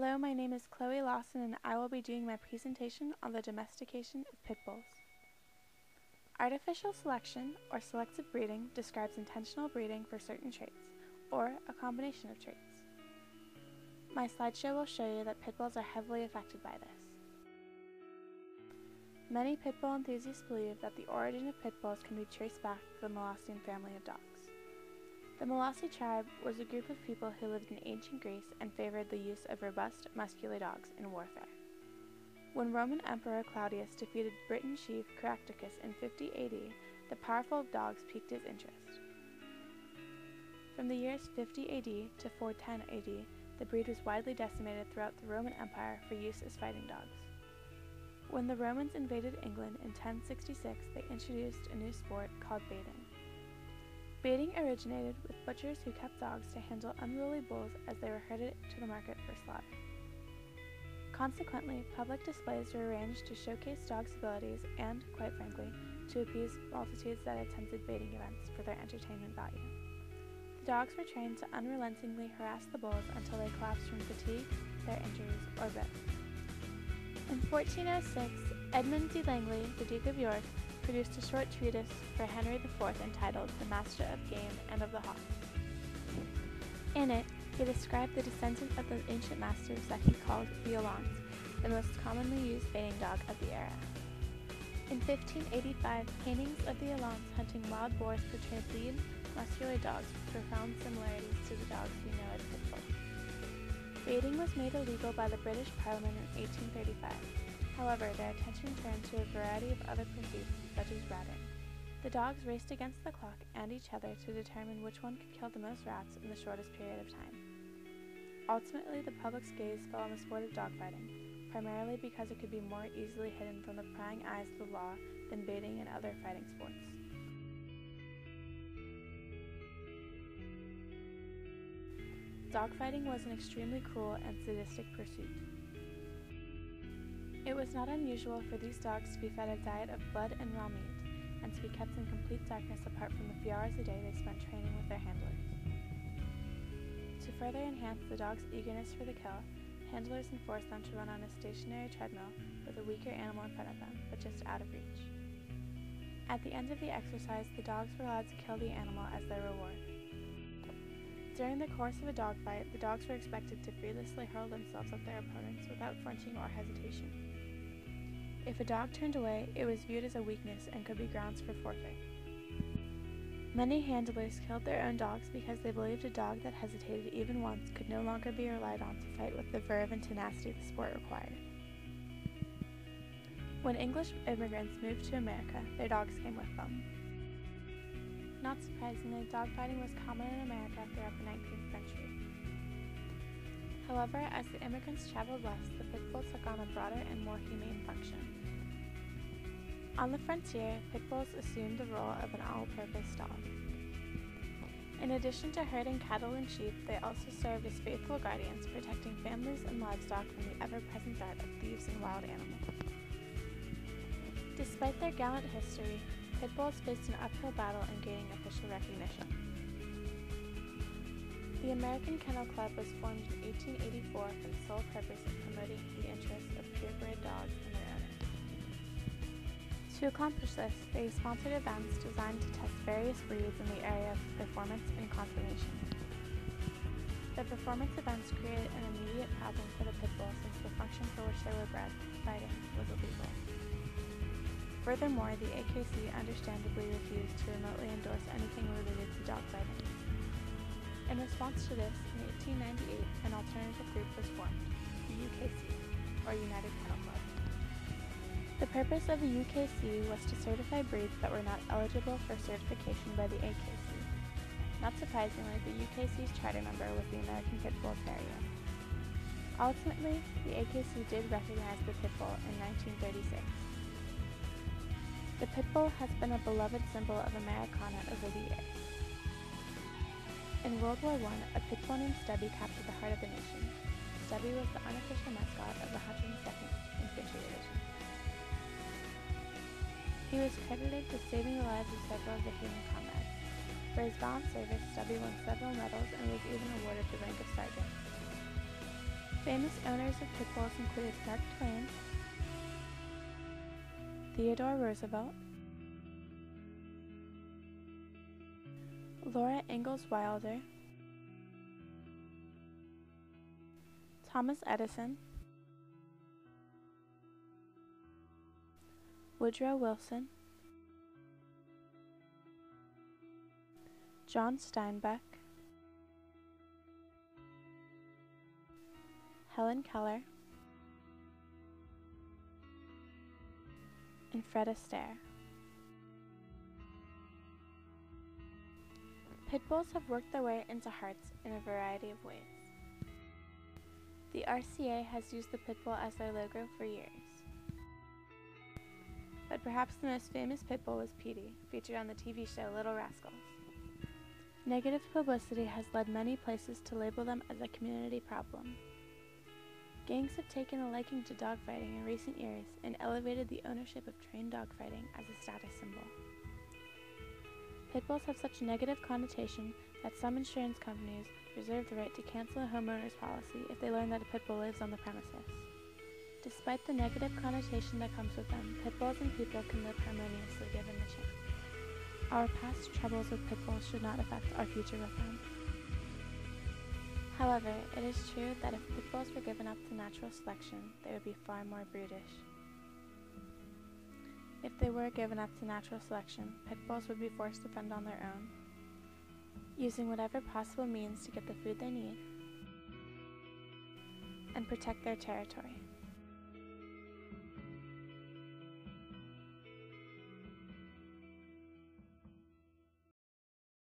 Hello, my name is Chloe Lawson and I will be doing my presentation on the domestication of pit bulls. Artificial selection, or selective breeding, describes intentional breeding for certain traits, or a combination of traits. My slideshow will show you that pit bulls are heavily affected by this. Many pit bull enthusiasts believe that the origin of pit bulls can be traced back to the Molossian family of dogs. The Molossi tribe was a group of people who lived in ancient Greece and favored the use of robust, muscular dogs in warfare. When Roman Emperor Claudius defeated Briton chief Caractacus in 50 AD, the powerful dogs piqued his interest. From the years 50 AD to 410 AD, the breed was widely decimated throughout the Roman Empire for use as fighting dogs. When the Romans invaded England in 1066, they introduced a new sport called baiting. Baiting originated with butchers who kept dogs to handle unruly bulls as they were herded to the market for slaughter. Consequently, public displays were arranged to showcase dogs' abilities and, quite frankly, to appease multitudes that attended baiting events for their entertainment value. The dogs were trained to unrelentingly harass the bulls until they collapsed from fatigue, their injuries, or both. In 1406, Edmund de Langley, the Duke of York, produced a short treatise for Henry IV entitled The Master of Game and of the Hawk. In it, he described the descendant of the ancient masters that he called the Elands, the most commonly used baiting dog of the era. In 1585, paintings of the Elands hunting wild boars portrayed lean, muscular dogs with profound similarities to the dogs we know as pit bulls. Baiting was made illegal by the British Parliament in 1835. However, their attention turned to a variety of other pursuits, such as ratting. The dogs raced against the clock and each other to determine which one could kill the most rats in the shortest period of time. Ultimately, the public's gaze fell on the sport of dogfighting, primarily because it could be more easily hidden from the prying eyes of the law than baiting and other fighting sports. Dogfighting was an extremely cruel and sadistic pursuit. It was not unusual for these dogs to be fed a diet of blood and raw meat, and to be kept in complete darkness apart from the few hours a day they spent training with their handlers. To further enhance the dog's eagerness for the kill, handlers enforced them to run on a stationary treadmill with a weaker animal in front of them, but just out of reach. At the end of the exercise, the dogs were allowed to kill the animal as their reward. During the course of a dogfight, the dogs were expected to fearlessly hurl themselves at their opponents without flinching or hesitation. If a dog turned away, it was viewed as a weakness and could be grounds for forfeit. Many handlers killed their own dogs because they believed a dog that hesitated even once could no longer be relied on to fight with the verve and tenacity the sport required. When English immigrants moved to America, their dogs came with them. Not surprisingly, dogfighting was common in America throughout the 19th century. However, as the immigrants traveled west, the pit bull took on a broader and more humane function. On the frontier, pit bulls assumed the role of an all-purpose dog. In addition to herding cattle and sheep, they also served as faithful guardians, protecting families and livestock from the ever-present threat of thieves and wild animals. Despite their gallant history, pit bulls faced an uphill battle in gaining official recognition. The American Kennel Club was formed in 1884 for the sole purpose of promoting the interests of purebred dogs and their owners. To accomplish this, they sponsored events designed to test various breeds in the area of performance and conformation. The performance events created an immediate problem for the pit bull since the function for which they were bred, fighting, was illegal. Furthermore, the AKC understandably refused to remotely endorse anything related to dogfighting. In response to this, in 1898, an alternative group was formed, the UKC, or United Kennel Club. The purpose of the UKC was to certify breeds that were not eligible for certification by the AKC. Not surprisingly, the UKC's charter member was the American Pit Bull Terrier. Ultimately, the AKC did recognize the pit bull in 1936. The pit bull has been a beloved symbol of Americana over the years. In World War I, a pit bull named Stubby captured the heart of the nation. Stubby was the unofficial mascot of the 102nd Infantry Division. He was credited with saving the lives of several of the human comrades. For his valiant service, Stubby won several medals and was even awarded the rank of sergeant. Famous owners of pit bulls included Mark Twain, Theodore Roosevelt, Laura Ingalls Wilder, Thomas Edison, Woodrow Wilson, John Steinbeck, Helen Keller, and Fred Astaire. Pit bulls have worked their way into hearts in a variety of ways. The RCA has used the pit bull as their logo for years. But perhaps the most famous pit bull was Petey, featured on the TV show Little Rascals. Negative publicity has led many places to label them as a community problem. Gangs have taken a liking to dogfighting in recent years and elevated the ownership of trained dogfighting as a status symbol. Pit bulls have such a negative connotation that some insurance companies reserve the right to cancel a homeowner's policy if they learn that a pit bull lives on the premises. Despite the negative connotation that comes with them, pit bulls and people can live harmoniously given the chance. Our past troubles with pit bulls should not affect our future with them. However, it is true that if pit bulls were given up to natural selection, they would be far more brutish. If they were given up to natural selection, pit bulls would be forced to fend on their own, using whatever possible means to get the food they need and protect their territory.